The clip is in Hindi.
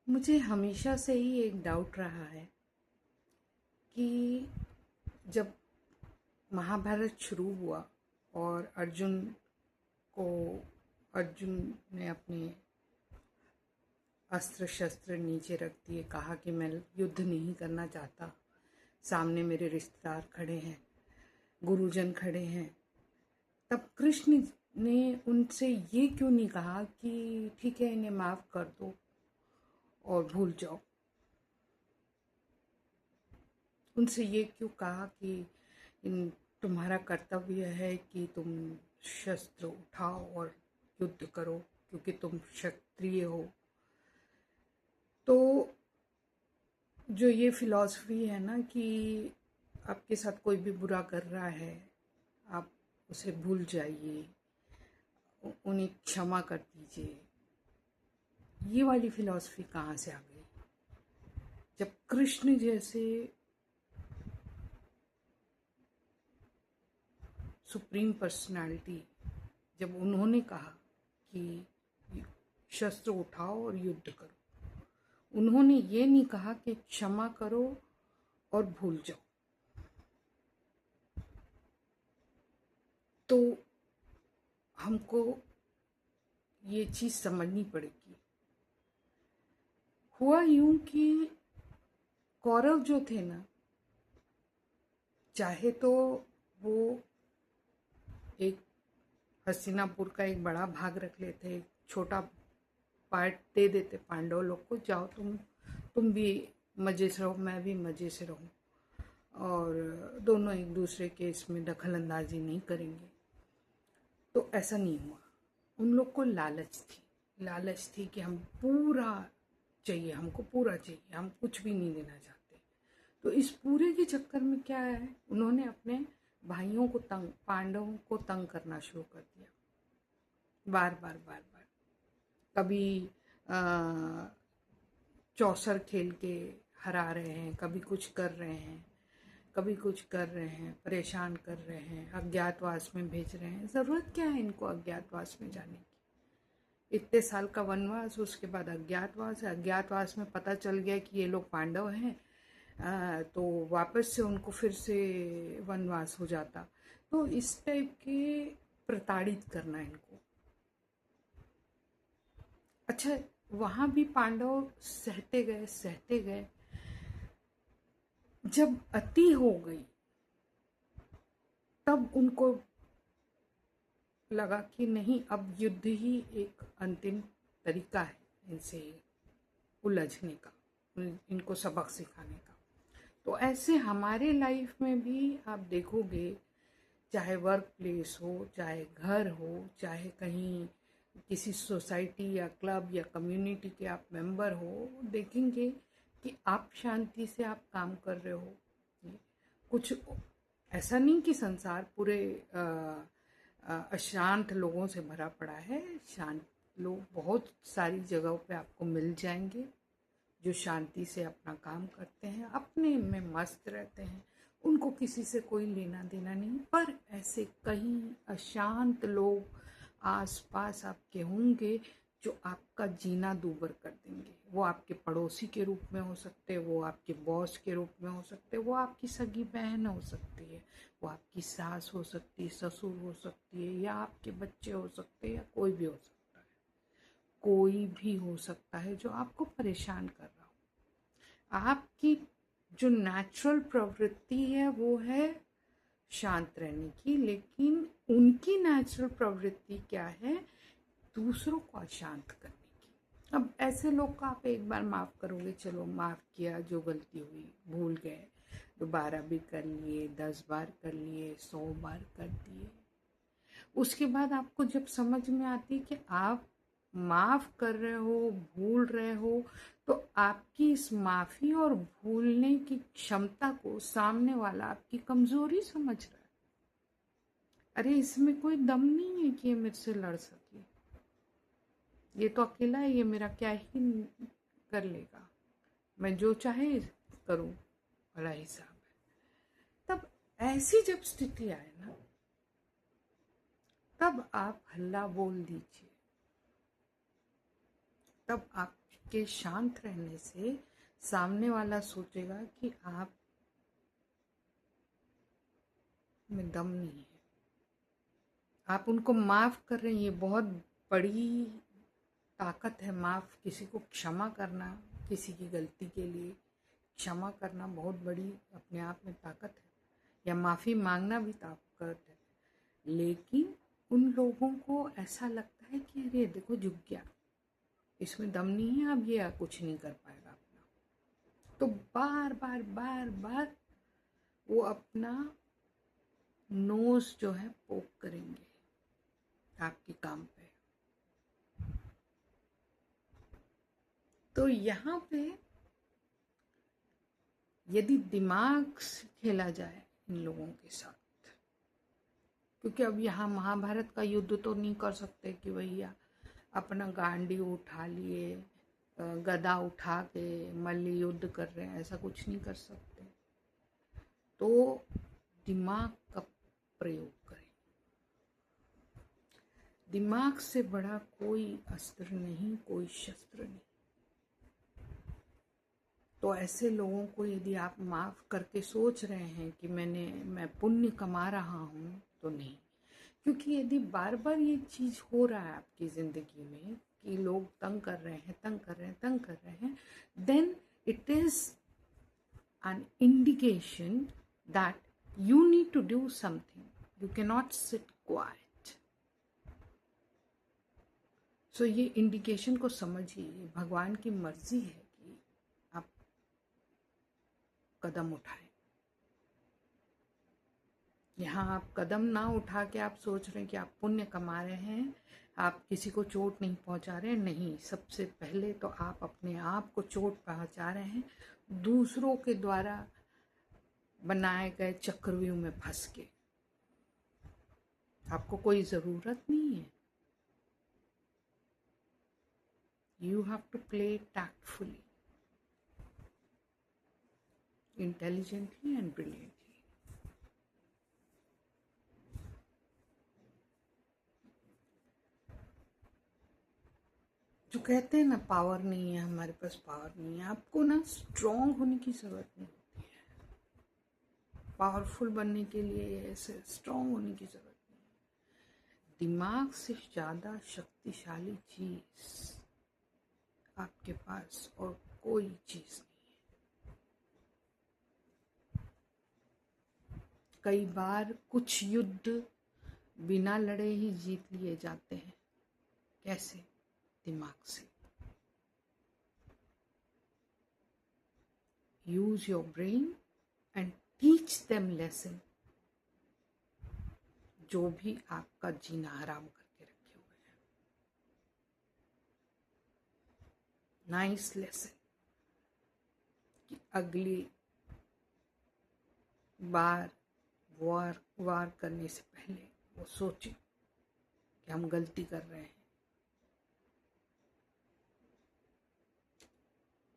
मुझे हमेशा से ही एक डाउट रहा है कि जब महाभारत शुरू हुआ और को अर्जुन ने अपने अस्त्र शस्त्र नीचे रख दिए, कहा कि मैं युद्ध नहीं करना चाहता, सामने मेरे रिश्तेदार खड़े हैं, गुरुजन खड़े हैं। तब कृष्ण ने उनसे ये क्यों नहीं कहा कि ठीक है, इन्हें माफ़ कर दो और भूल जाओ। उनसे ये क्यों कहा कि इन तुम्हारा कर्तव्य है कि तुम शस्त्र उठाओ और युद्ध करो, क्योंकि तुम क्षत्रिय हो। तो जो ये फिलॉसफी है ना कि आपके साथ कोई भी बुरा कर रहा है, आप उसे भूल जाइए, उन्हें क्षमा कर दीजिए, ये वाली फिलॉसफी कहाँ से आ गई? जब कृष्ण जैसे सुप्रीम पर्सनालिटी, जब उन्होंने कहा कि शस्त्र उठाओ और युद्ध करो, उन्होंने ये नहीं कहा कि क्षमा करो और भूल जाओ। तो हमको ये चीज़ समझनी पड़ेगी। हुआ यूं कि कौरव जो थे ना, चाहे तो वो एक हस्तिनापुर का एक बड़ा भाग रख लेते, एक छोटा पार्ट दे देते पांडव लोग को, जाओ तुम भी मज़े से रहो, मैं भी मज़े से रहूं, और दोनों एक दूसरे के इसमें दखल अंदाजी नहीं करेंगे। तो ऐसा नहीं हुआ। उन लोग को लालच थी कि हम पूरा चाहिए, हमको पूरा चाहिए, हम कुछ भी नहीं देना चाहते। तो इस पूरे के चक्कर में क्या है, उन्होंने अपने भाइयों को पांडवों को तंग करना शुरू कर दिया, बार बार बार बार। कभी चौसर खेल के हरा रहे हैं, कभी कुछ कर रहे हैं, कभी कुछ कर रहे हैं, परेशान कर रहे हैं, अज्ञातवास में भेज रहे हैं। ज़रूरत क्या है इनको अज्ञातवास में जाने की? इतने साल का वनवास, उसके बाद अज्ञातवास है। अज्ञातवास में पता चल गया कि ये लोग पांडव हैं, तो वापस से उनको फिर से वनवास हो जाता। तो इस टाइप के प्रताड़ित करना इनको। अच्छा, वहाँ भी पांडव सहते गए। जब अति हो गई, तब उनको लगा कि नहीं, अब युद्ध ही एक अंतिम तरीका है इनसे उलझने का, इनको सबक सिखाने का। तो ऐसे हमारे लाइफ में भी आप देखोगे, चाहे वर्क प्लेस हो, चाहे घर हो, चाहे कहीं किसी सोसाइटी या क्लब या कम्युनिटी के आप मेंबर हो, देखेंगे कि आप शांति से आप काम कर रहे हो। कुछ ऐसा नहीं कि संसार पूरे अशांत लोगों से भरा पड़ा है। शांत लोग बहुत सारी जगहों पे आपको मिल जाएंगे, जो शांति से अपना काम करते हैं, अपने में मस्त रहते हैं, उनको किसी से कोई लेना देना नहीं। पर ऐसे कई अशांत लोग आस पास आपके होंगे जो आपका जीना दूभर कर देंगे। वो आपके पड़ोसी के रूप में हो सकते हैं, वो आपके बॉस के रूप में हो सकते हैं, वो आपकी सगी बहन हो सकती है, वो आपकी सास हो सकती है, ससुर हो सकती है, या आपके बच्चे हो सकते हैं, या कोई भी हो सकता है। कोई भी हो सकता है जो आपको परेशान कर रहा हो। आपकी जो नेचुरल प्रवृत्ति है वो है शांत रहने की, लेकिन उनकी नेचुरल प्रवृत्ति क्या है? दूसरों को अशांत करने की। अब ऐसे लोग को आप एक बार माफ़ करोगे, चलो माफ़ किया, जो गलती हुई भूल गए, दोबारा भी कर लिए, 10 बार कर लिए, 100 बार कर दिए। उसके बाद आपको जब समझ में आती है कि आप माफ़ कर रहे हो, भूल रहे हो, तो आपकी इस माफ़ी और भूलने की क्षमता को सामने वाला आपकी कमज़ोरी समझ रहा है। अरे, इसमें कोई दम नहीं है कि ये मेरे से लड़ सके, ये तो अकेला है, ये मेरा क्या ही कर लेगा, मैं जो चाहे करूं, भला हिसाब है। तब ऐसी जब स्थिति आए ना, तब आप हल्ला बोल दीजिए, तब आपके शांत रहने से सामने वाला सोचेगा कि आप में दम नहीं है, आप उनको माफ कर रहे हैं। ये बहुत बड़ी ताकत है। माफ, किसी को क्षमा करना, किसी की गलती के लिए क्षमा करना बहुत बड़ी अपने आप में ताकत है, या माफी मांगना भी ताकत है। लेकिन उन लोगों को ऐसा लगता है कि अरे देखो झुक गया, इसमें दम नहीं है, अब ये कुछ नहीं कर पाएगा अपना। तो बार बार बार बार वो अपना नोज जो है पोक करेंगे आपके काम पे। तो यहाँ पे यदि दिमाग से खेला जाए इन लोगों के साथ, क्योंकि अब यहाँ महाभारत का युद्ध तो नहीं कर सकते कि भैया अपना गांडी उठा लिए, गदा उठा के मल्ल युद्ध कर रहे हैं, ऐसा कुछ नहीं कर सकते। तो दिमाग का प्रयोग करें। दिमाग से बड़ा कोई अस्त्र नहीं, कोई शस्त्र नहीं। तो ऐसे लोगों को यदि आप माफ करके सोच रहे हैं कि मैं पुण्य कमा रहा हूँ, तो नहीं। क्योंकि यदि बार बार ये चीज हो रहा है आपकी जिंदगी में कि लोग तंग कर रहे हैं, तंग कर रहे हैं, तंग कर रहे हैं, then it is an indication that you need to do something. You cannot sit quiet. So ये इंडिकेशन को समझिए। भगवान की मर्जी है कि आप कदम उठाएं। यहाँ आप कदम ना उठा के आप सोच रहे हैं कि आप पुण्य कमा रहे हैं, आप किसी को चोट नहीं पहुंचा रहे हैं। नहीं, सबसे पहले तो आप अपने आप को चोट पहुंचा रहे हैं, दूसरों के द्वारा बनाए गए चक्रव्यूह में फंस के। आपको कोई जरूरत नहीं है। You have to play tactfully, intelligently and brilliantly. जो कहते हैं ना पावर नहीं है हमारे पास, पावर नहीं है, आपको ना स्ट्रांग होने की जरूरत नहीं होती है। पावरफुल बनने के लिए ऐसे स्ट्रांग होने की जरूरत नहीं है। दिमाग से ज्यादा शक्तिशाली चीज आपके पास और कोई चीज नहीं है। कई बार कुछ युद्ध बिना लड़े ही जीत लिए जाते हैं। कैसे? दिमाग से। Use your brain and teach them lesson, जो भी आपका जीना हराम करके रखे हुए हैं। नाइस लेसन कि अगली बार वार करने से पहले वो सोचें कि हम गलती कर रहे हैं,